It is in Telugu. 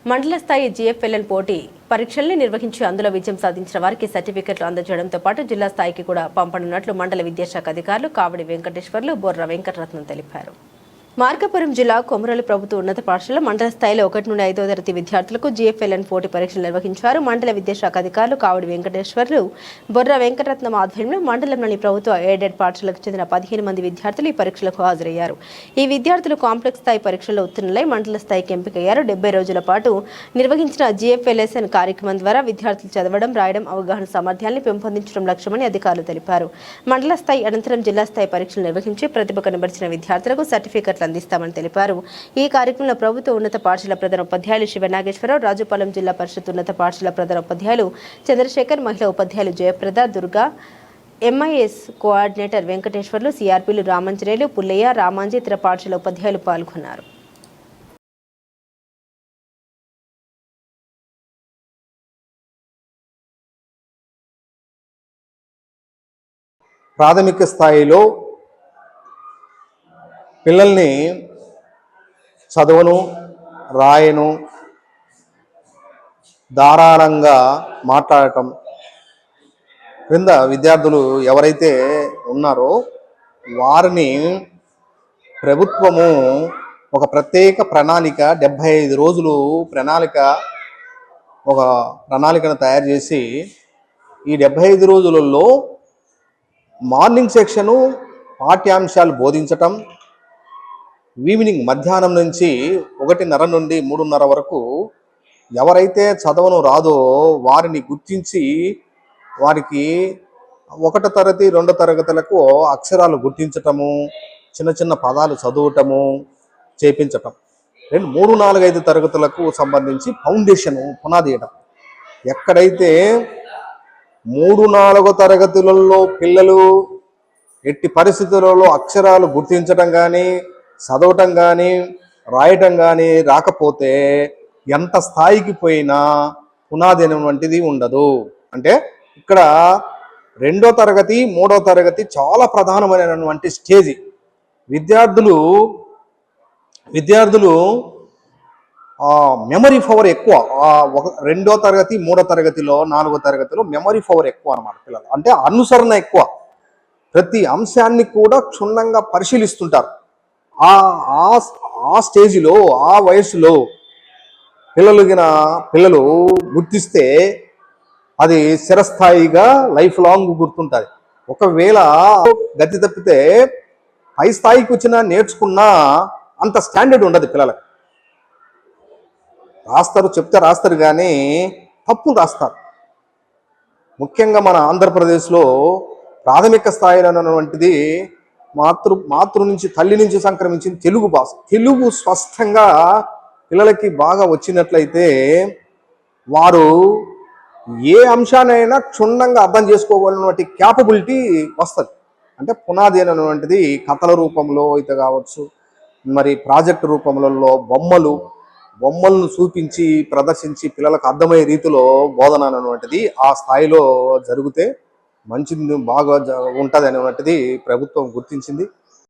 మండల స్థాయి జిఎఫ్ఎల్ఎన్ పోటీ పరీక్షల్ని నిర్వహించి అందులో విజయం సాధించిన వారికి సర్టిఫికెట్లు అందజేయడంతో పాటు జిల్లా స్థాయికి కూడా పంపనున్నట్లు మండల విద్యాశాఖ అధికారులు కావడి వెంకటేశ్వర్లు బొర్ర వెంకటరత్నం తెలిపారు. మార్కాపురం జిల్లా కొమరలి ప్రభుత్వ ఉన్నత పాఠశాల మండల స్థాయిలో 1 నుండి 5వ తరగతి విద్యార్థులకు జిఎఫ్ఎల్ఎన్ పోటీ పరీక్షలు నిర్వహించారు. మండల విద్యాశాఖ అధికారులు కావడి వెంకటేశ్వర్లు బొర్ర వెంకటరత్నం ఆధ్వర్యంలో మండలంలోని ప్రభుత్వ ఎయిడెడ్ పాఠశాలకు చెందిన 15 మంది విద్యార్థులు ఈ పరీక్షలకు హాజరయ్యారు. ఈ విద్యార్థులు కాంప్లెక్స్ స్థాయి పరీక్షల్లో ఉత్తీర్ణులై మండల స్థాయికి ఎంపికయ్యారు. 70 రోజుల పాటు నిర్వహించిన జిఎఫ్ఎల్ఎస్ఎన్ కార్యక్రమం ద్వారా విద్యార్థులు చదవడం, రాయడం, అవగాహన సామర్థ్యాన్ని పెంపొందించడం లక్ష్యమని అధికారులు తెలిపారు. మండల స్థాయి అనంతరం జిల్లా స్థాయి పరీక్షలు నిర్వహించి ప్రతిభ కనబరిచిన విద్యార్థులకు సర్టిఫికెట్లు అందిస్తామని తెలిపారు. ఈ కార్యక్రమంలో ప్రభుత్వ ఉన్నత పాఠశాల ప్రధాన ఉపాధ్యాయులు శివనాగేశ్వరరావు, రాజుపాలెం జిల్లా పరిషత్ ఉన్నత పాఠశాల ప్రధాన ఉపాధ్యాయులు చంద్రశేఖర్, మహిళా ఉపాధ్యాయులు జయప్రద, దుర్గా, ఎంఐఎస్ కోఆర్డినేటర్ వెంకటేశ్వర్లు, సిఆర్పీలు రామంజనేయులు, పుల్లయ్య, రామాంజీ, ఇతర పాఠశాల ఉపాధ్యాయులు పాల్గొన్నారు. ప్రాథమిక స్థాయిలో పిల్లల్ని చదువును, రాయను, ధారాళంగా మాట్లాడటం, క్రింద విద్యార్థులు ఎవరైతే ఉన్నారో వారిని ప్రభుత్వము ఒక ప్రత్యేక ప్రణాళిక 75 రోజులు ఒక ప్రణాళికను తయారు చేసి ఈ 75 రోజులలో మార్నింగ్ సెక్షను పాఠ్యాంశాలు బోధించటం, ఈవినింగ్ మధ్యాహ్నం నుంచి 1:30 నుండి 3:30 వరకు ఎవరైతే చదవను రాదో వారిని గుర్తించి వారికి 1వ తరగతి 2వ తరగతులకు అక్షరాలు గుర్తించటము, చిన్న చిన్న పదాలు చదవటము చేయించటం. 2, 3, 4, 5 తరగతులకు సంబంధించి ఫౌండేషను పునాది వేయటం. ఎక్కడైతే 3, 4 తరగతులలో పిల్లలు ఎట్టి పరిస్థితులలో అక్షరాలు గుర్తించటం కానీ, చదవటం కానీ, రాయటం కానీ రాకపోతే ఎంత స్థాయికి పోయినా పునాది అనేటువంటిది ఉండదు. అంటే ఇక్కడ 2వ తరగతి 3వ తరగతి చాలా ప్రధానమైనటువంటి స్టేజీ. విద్యార్థులు మెమరీ పవర్ ఎక్కువ. 2వ తరగతి 3వ తరగతిలో 4వ తరగతిలో మెమరీ పవర్ ఎక్కువ అన్నమాట పిల్లలు. అంటే అనుసరణ ఎక్కువ. ప్రతి అంశాన్ని కూడా క్షుణ్ణంగా పరిశీలిస్తుంటారు. ఆ స్టేజిలో, ఆ వయసులో పిల్లలు గుర్తిస్తే అది స్థిరస్థాయిగా లైఫ్ లాంగ్ గుర్తుంటుంది. ఒకవేళ గతి తప్పితే పై స్థాయికి వచ్చినా నేర్చుకున్నా అంత స్టాండర్డ్ ఉండదు. పిల్లలకు రాస్తారు, చెప్తే రాస్తారు కానీ తప్పులు రాస్తారు. ముఖ్యంగా మన ఆంధ్రప్రదేశ్లో ప్రాథమిక స్థాయిలో ఉన్నటువంటిది మాతృ నుంచి, తల్లి నుంచి సంక్రమించిన తెలుగు భాష. తెలుగు స్పష్టంగా పిల్లలకి బాగా వచ్చినట్లయితే వారు ఏ అంశానైనా క్షుణ్ణంగా అర్థం చేసుకోవాలన్నటువంటి క్యాపబిలిటీ వస్తుంది. అంటే పునాది అనేటువంటిది కథల రూపంలో అయితే కావచ్చు, మరి ప్రాజెక్టు రూపంలో బొమ్మలను చూపించి ప్రదర్శించి పిల్లలకు అర్థమయ్యే రీతిలో బోధన అనేటువంటిది ఆ స్థాయిలో జరిగితే మంచిది, బాగా ఉంటుంది అనేటువంటిది ప్రభుత్వం గుర్తించింది.